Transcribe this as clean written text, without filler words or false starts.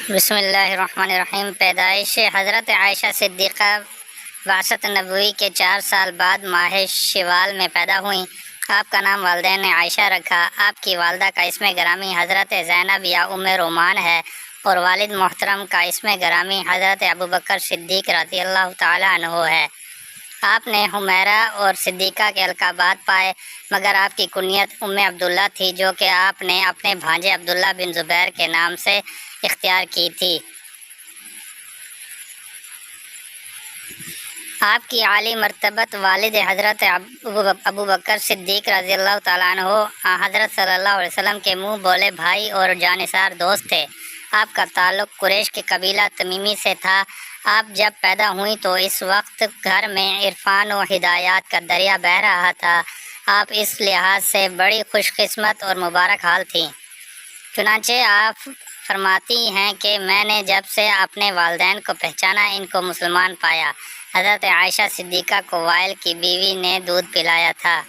بسم اللہ الرحمن الرحیم۔ پیدائش حضرت عائشہ صدیقہ بعثت نبوی کے 4 سال بعد ماہ شوال میں پیدا ہوئیں۔ آپ کا نام والدین نے عائشہ رکھا۔ آپ کی والدہ کا اسم گرامی حضرت زینب یا ام رومان ہے اور والد محترم کا اسم گرامی حضرت ابوبکر صدیق رضی اللہ تعالیٰ عنہ ہے۔ آپ نے حمیرہ اور صدیقہ کے القابات پائے، مگر آپ کی کنیت ام عبداللہ تھی، جو کہ آپ نے اپنے بھانجے عبداللہ بن زبیر کے نام سے اختیار کی تھی۔ آپ کی عالی مرتبت والد حضرت ابوبکر صدیق رضی اللہ تعالیٰ عنہ حضرت صلی اللہ علیہ وسلم کے منہ بولے بھائی اور جانثار دوست تھے۔ آپ کا تعلق قریش کے قبیلہ تمیمی سے تھا۔ آپ جب پیدا ہوئیں تو اس وقت گھر میں عرفان و ہدایات کا دریا بہہ رہا تھا۔ آپ اس لحاظ سے بڑی خوش قسمت اور مبارک حال تھیں۔ چنانچہ آپ فرماتی ہیں کہ میں نے جب سے اپنے والدین کو پہچانا، ان کو مسلمان پایا۔ حضرت عائشہ صدیقہ کو وائل کی بیوی نے دودھ پلایا تھا۔